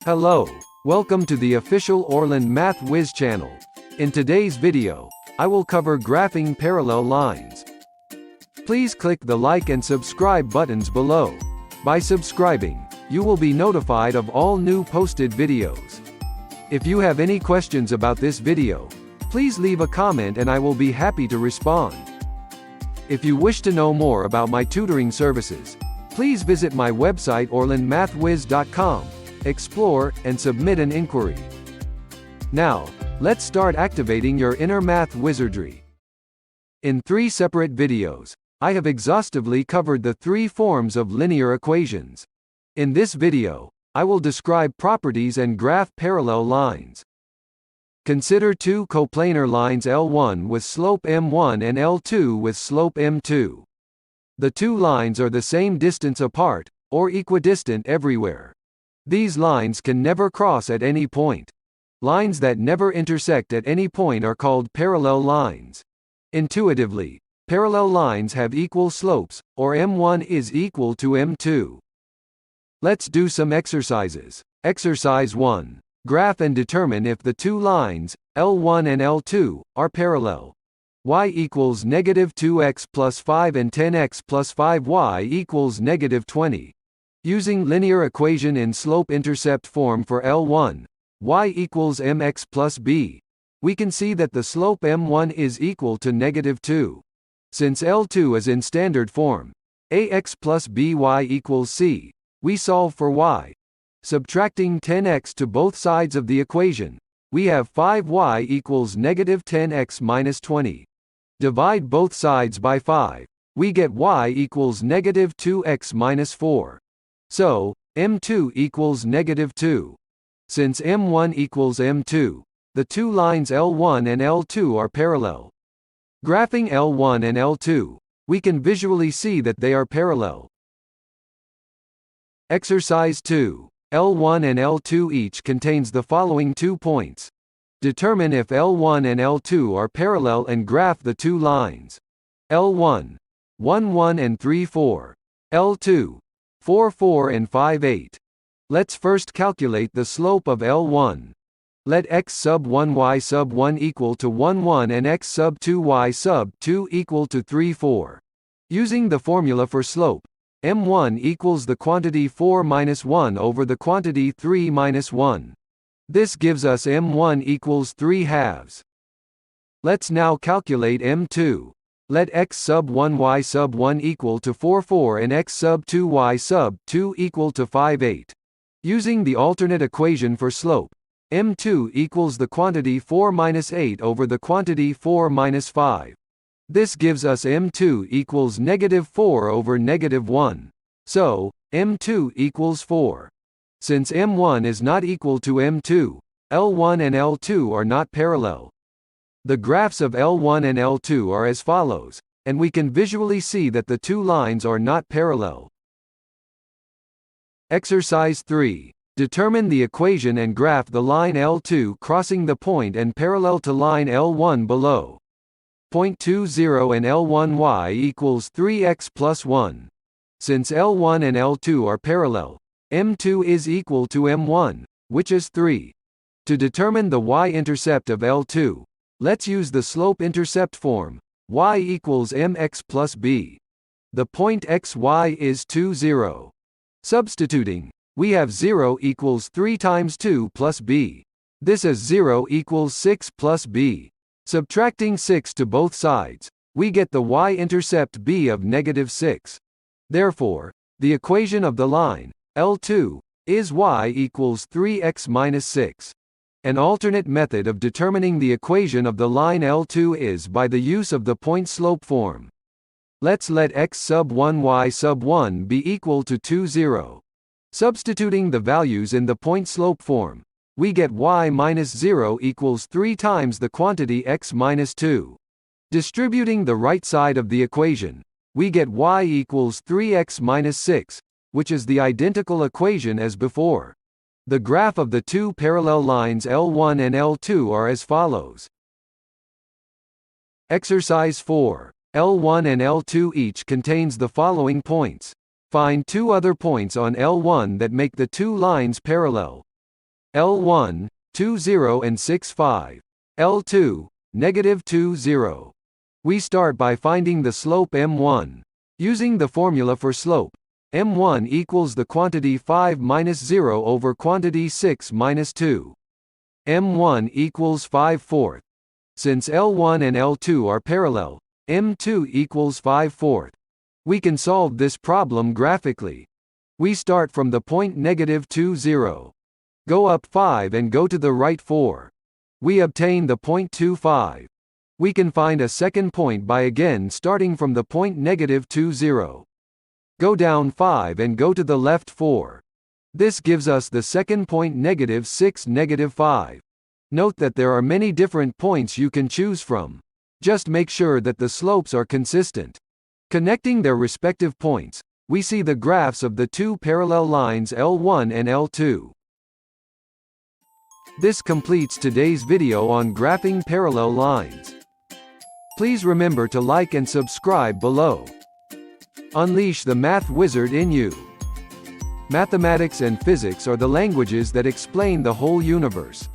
Hello, welcome to the official Orland Math Whiz channel. In today's video, I will cover graphing parallel lines. Please click the like and subscribe buttons below. By subscribing, you will be notified of all new posted videos. If you have any questions about this video, please leave a comment and I will be happy to respond. If you wish to know more about my tutoring services, please visit my website orlandmathwiz.com. Explore, and submit an inquiry. Now, let's start activating your inner math wizardry. In 3 separate videos, I have exhaustively covered the 3 forms of linear equations. In this video, I will describe properties and graph parallel lines. Consider 2 coplanar lines L1 with slope m1 and L2 with slope m2. The 2 lines are the same distance apart, or equidistant everywhere. These lines can never cross at any point. Lines that never intersect at any point are called parallel lines. Intuitively, parallel lines have equal slopes, or m1 is equal to m2. Let's do some exercises. Exercise 1. Graph and determine if the 2 lines, L1 and L2, are parallel. Y equals negative 2x plus 5 and 10x plus 5y equals negative 20. Using linear equation in slope-intercept form for L1, y equals mx plus b, we can see that the slope m1 is equal to negative 2. Since L2 is in standard form, ax plus by equals c, we solve for y. Subtracting 10x to both sides of the equation, we have 5y equals negative 10x minus 20. Divide both sides by 5, we get y equals negative 2x minus 4. So, m2 equals negative 2. Since m1 equals m2, the 2 lines L1 and L2 are parallel. Graphing L1 and L2, we can visually see that they are parallel. Exercise 2. L1 and L2 each contains the following 2 points. Determine if L1 and L2 are parallel and graph the 2 lines. L1, 1, 1 and 3, 4. L2, 4, 4 and 5, 8. Let's first calculate the slope of L1. Let x sub 1 y sub 1 equal to 1 1 and x sub 2 y sub 2 equal to 3 4. Using the formula for slope, m1 equals the quantity 4 minus 1 over the quantity 3 minus 1. This gives us m1 equals 3 halves. Let's now calculate m2. Let x sub 1 y sub 1 equal to 4 4 and x sub 2 y sub 2 equal to 5 8. Using the alternate equation for slope, m2 equals the quantity 4 minus 8 over the quantity 4 minus 5. This gives us m2 equals negative 4 over negative 1. So, m2 equals 4. Since m1 is not equal to m2, L1 and L2 are not parallel. The graphs of L1 and L2 are as follows, and we can visually see that the 2 lines are not parallel. Exercise 3. Determine the equation and graph the line L2 crossing the point and parallel to line L1 below. Point 20 and L1y equals 3x plus 1. Since L1 and L2 are parallel, m2 is equal to m1, which is 3. To determine the y-intercept of L2, let's use the slope-intercept form, y equals mx plus b. The point xy is 2 0. Substituting, we have 0 equals 3 times 2 plus b. This is 0 equals 6 plus b. Subtracting 6 to both sides, we get the y-intercept b of negative 6. Therefore, the equation of the line, L2, is y equals 3x minus 6. An alternate method of determining the equation of the line L2 is by the use of the point-slope form. Let's let x sub 1 y sub 1 be equal to 2 0. Substituting the values in the point-slope form, we get y minus 0 equals 3 times the quantity x minus 2. Distributing the right side of the equation, we get y equals 3x minus 6, which is the identical equation as before. The graph of the 2 parallel lines L1 and L2 are as follows. Exercise 4. L1 and L2 each contains the following points. Find 2 other points on L1 that make the 2 lines parallel. L1, 20 and 65. L2, negative 20. We start by finding the slope m1. Using the formula for slope, m1 equals the quantity 5 minus 0 over quantity 6 minus 2. m1 equals 5/4. Since L1 and L2 are parallel, m2 equals 5/4. We can solve this problem graphically. We start from the point negative 20. Go up 5 and go to the right 4. We obtain the point 25. We can find a second point by again starting from the point negative 20. Go down 5 and go to the left 4. This gives us the second point negative 6 negative 5. Note that there are many different points you can choose from. Just make sure that the slopes are consistent. Connecting their respective points, we see the graphs of the two parallel lines L1 and L2. This completes today's video on graphing parallel lines. Please remember to like and subscribe below. Unleash the math wizard in you. Mathematics and physics are the languages that explain the whole universe.